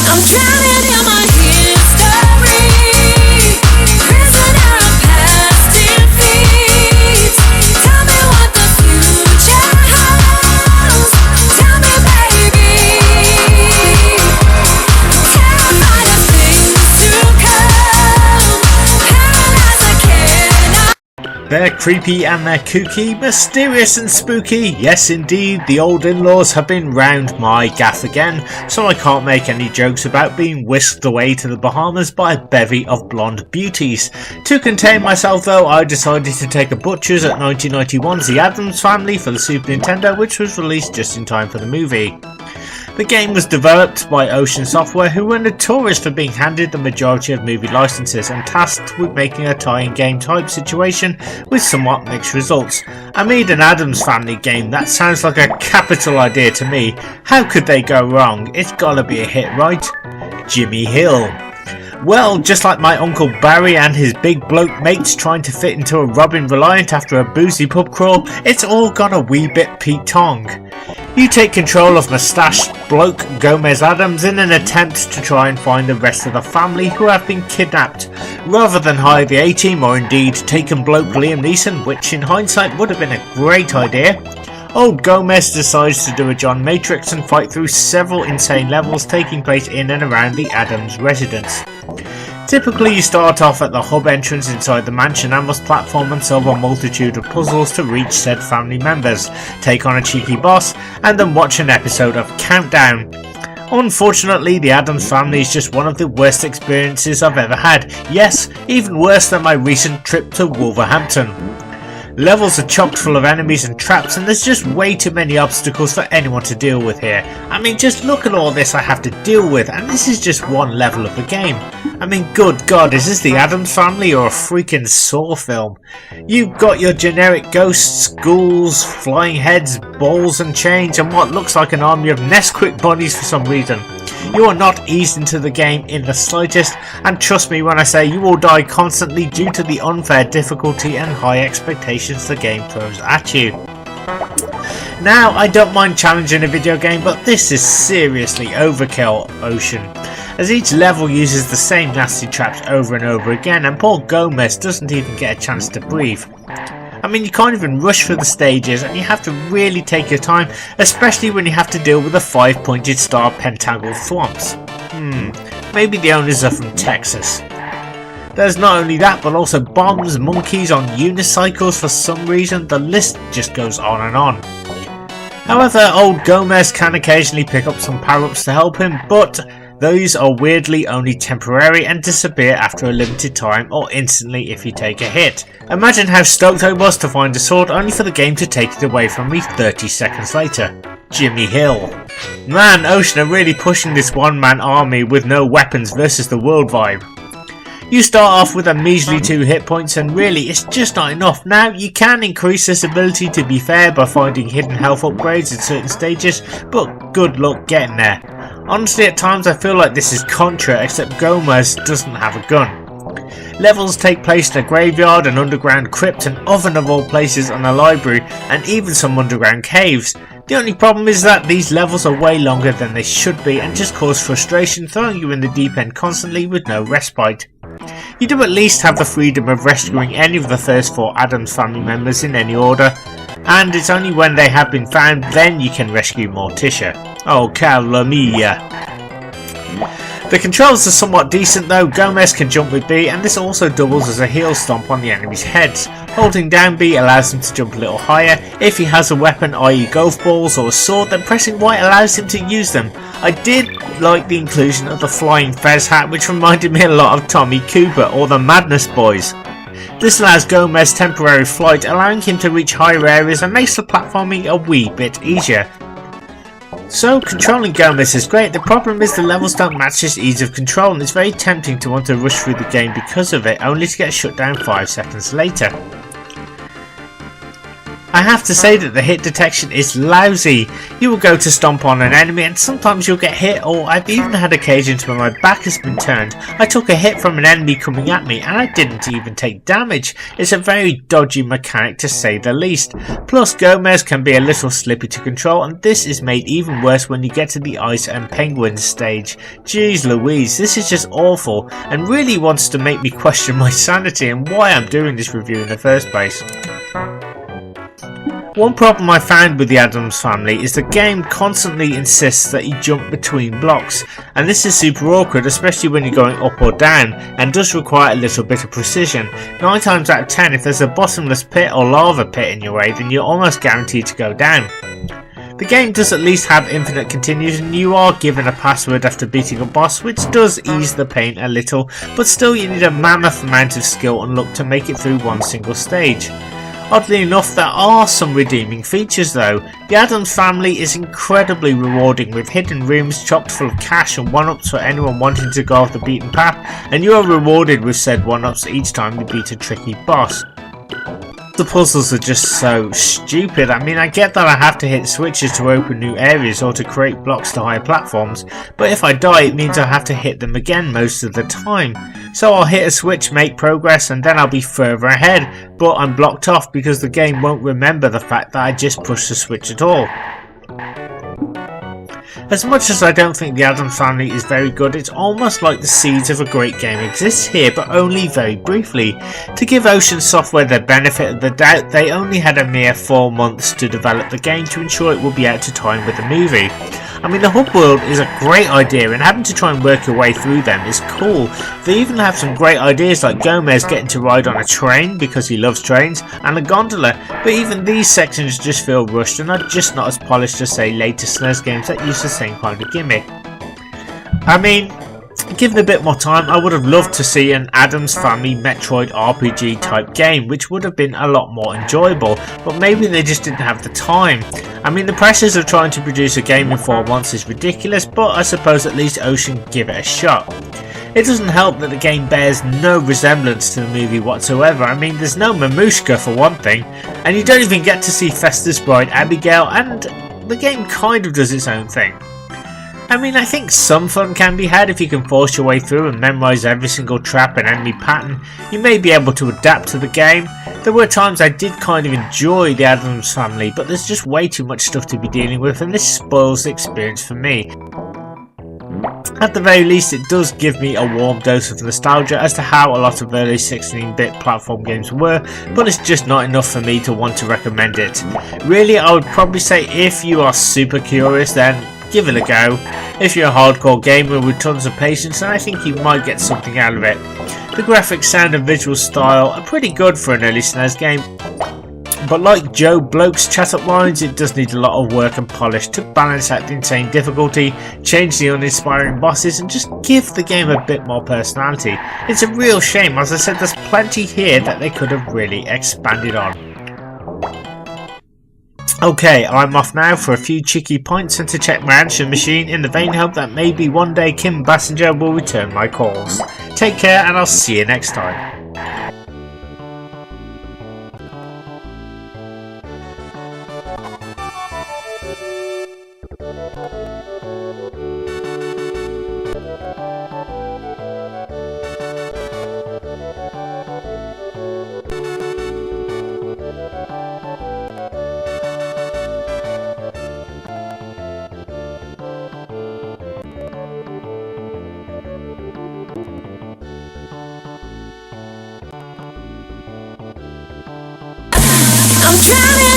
I'm drowning in my history, prisoner of past defeats. Tell me what the future holds. Tell me, baby. Terrified of things to come. Paralyzed, I cannot. They're creepy and they're kooky, mysterious and spooky. Yes indeed, the old in-laws have been round my gaff again, so I can't make any jokes about being whisked away to the Bahamas by a bevy of blonde beauties. To contain myself though, I decided to take a butcher's at 1991's The Addams Family for the Super Nintendo, which was released just in time for the movie. The game was developed by Ocean Software, who were notorious for being handed the majority of movie licenses and tasked with making a tie-in game type situation with somewhat mixed results. I made an Addams Family game. That sounds like a capital idea to me. How could they go wrong? It's gotta be a hit, right? Jimmy Hill. Well, just like my Uncle Barry and his big bloke mates trying to fit into a Robin Reliant after a boozy pub crawl, it's all got a wee bit Pete Tong. You take control of Moustached bloke Gomez Addams in an attempt to try and find the rest of the family who have been kidnapped. Rather than hire the A-Team or indeed taken bloke Liam Neeson, which in hindsight would have been a great idea, old Gomez decides to do a John Matrix and fight through several insane levels taking place in and around the Addams residence. Typically you start off at the hub entrance inside the mansion and must platform and solve a multitude of puzzles to reach said family members, take on a cheeky boss, and then watch an episode of Countdown. Unfortunately, the Addams Family is just one of the worst experiences I've ever had. Yes, even worse than my recent trip to Wolverhampton. Levels are chock full of enemies and traps, and there's just way too many obstacles for anyone to deal with here. I mean, just look at all this I have to deal with, and this is just one level of the game. I mean, good God, is this the Addams Family or a freaking Saw film? You've got your generic ghosts, ghouls, flying heads, balls and chains, and what looks like an army of Nesquik bunnies for some reason. You are not eased into the game in the slightest, and trust me when I say you will die constantly due to the unfair difficulty and high expectations the game throws at you. Now, I don't mind challenging a video game, but this is seriously overkill, Ocean, as each level uses the same nasty traps over and over again, and poor Gomez doesn't even get a chance to breathe. I mean, you can't even rush through the stages, and you have to really take your time, especially when you have to deal with the 5-pointed star pentagonal thwomps. Maybe the owners are from Texas. There's not only that, but also bombs, monkeys on unicycles for some reason. The list just goes on and on. However, old Gomez can occasionally pick up some power-ups to help him, but those are weirdly only temporary and disappear after a limited time or instantly if you take a hit. Imagine how stoked I was to find a sword only for the game to take it away from me 30 seconds later. Jimmy Hill. Man, Ocean are really pushing this one-man army with no weapons versus the world vibe. You start off with a measly 2 hit points and really it's just not enough. Now you can increase this ability to be fair by finding hidden health upgrades in certain stages, but good luck getting there. Honestly, at times I feel like this is Contra, except Gomez doesn't have a gun. Levels take place in a graveyard, an underground crypt, an oven of all places, and a library, and even some underground caves. The only problem is that these levels are way longer than they should be and just cause frustration, throwing you in the deep end constantly with no respite. You do at least have the freedom of rescuing any of the first 4 Addams family members in any order, and it's only when they have been found then you can rescue Morticia. Oh, cala mia. The controls are somewhat decent though. Gomez can jump with B, and this also doubles as a heel stomp on the enemy's heads. Holding down B allows him to jump a little higher. If he has a weapon, i.e. golf balls or a sword, then pressing Y allows him to use them. I did like the inclusion of the flying fez hat, which reminded me a lot of Tommy Cooper or the Madness Boys. This allows Gomez temporary flight, allowing him to reach higher areas and makes the platforming a wee bit easier. So controlling Gomez is great. The problem is the levels don't match his ease of control, and it's very tempting to want to rush through the game because of it, only to get shut down 5 seconds later. I have to say that the hit detection is lousy. You will go to stomp on an enemy and sometimes you'll get hit, or I've even had occasions where my back has been turned. I took a hit from an enemy coming at me and I didn't even take damage. It's a very dodgy mechanic to say the least. Plus Gomez can be a little slippy to control, and this is made even worse when you get to the ice and penguins stage. Jeez Louise, this is just awful and really wants to make me question my sanity and why I'm doing this review in the first place. One problem I found with the Addams Family is the game constantly insists that you jump between blocks, and this is super awkward, especially when you're going up or down, and does require a little bit of precision. 9 times out of 10, if there's a bottomless pit or lava pit in your way, then you're almost guaranteed to go down. The game does at least have infinite continues, and you are given a password after beating a boss, which does ease the pain a little, but still you need a mammoth amount of skill and luck to make it through one single stage. Oddly enough, there are some redeeming features though. The Addams Family is incredibly rewarding, with hidden rooms chocked full of cash and 1-ups for anyone wanting to go off the beaten path, and you are rewarded with said 1-ups each time you beat a tricky boss. The puzzles are just so stupid. I mean, I get that I have to hit switches to open new areas or to create blocks to higher platforms, but if I die it means I have to hit them again most of the time. So I'll hit a switch, make progress, and then I'll be further ahead, but I'm blocked off because the game won't remember the fact that I just pushed the switch at all. As much as I don't think the Addams Family is very good, it's almost like the seeds of a great game exist here, but only very briefly. To give Ocean Software the benefit of the doubt, they only had a mere 4 months to develop the game to ensure it would be out to time with the movie. I mean, the hub world is a great idea, and having to try and work your way through them is cool. They even have some great ideas like Gomez getting to ride on a train because he loves trains, and a gondola, but even these sections just feel rushed and are just not as polished as say later SNES games that use the same kind of gimmick. I mean, given a bit more time, I would have loved to see an Addams Family Metroid RPG type game, which would have been a lot more enjoyable, but maybe they just didn't have the time. I mean, the pressures of trying to produce a game in 4 months is ridiculous, but I suppose at least Ocean give it a shot. It doesn't help that the game bears no resemblance to the movie whatsoever. I mean, there's no Mamushka for one thing, and you don't even get to see Festus' bride Abigail, and the game kind of does its own thing. I mean, I think some fun can be had if you can force your way through and memorise every single trap and enemy pattern. You may be able to adapt to the game. There were times I did kind of enjoy the Addams Family, but there's just way too much stuff to be dealing with, and this spoils the experience for me. At the very least, it does give me a warm dose of nostalgia as to how a lot of early 16-bit platform games were, but it's just not enough for me to want to recommend it. Really, I would probably say if you are super curious, then give it a go. If you're a hardcore gamer with tons of patience, then I think you might get something out of it. The graphics, sound and visual style are pretty good for an early SNES game, but like Joe Bloke's chat up lines, it does need a lot of work and polish to balance out the insane difficulty, change the uninspiring bosses, and just give the game a bit more personality. It's a real shame, as I said, there's plenty here that they could have really expanded on. Okay, I'm off now for a few cheeky pints and to check my answering machine in the vain hope that maybe one day Kim Basinger will return my calls. Take care and I'll see you next time. I'm drowning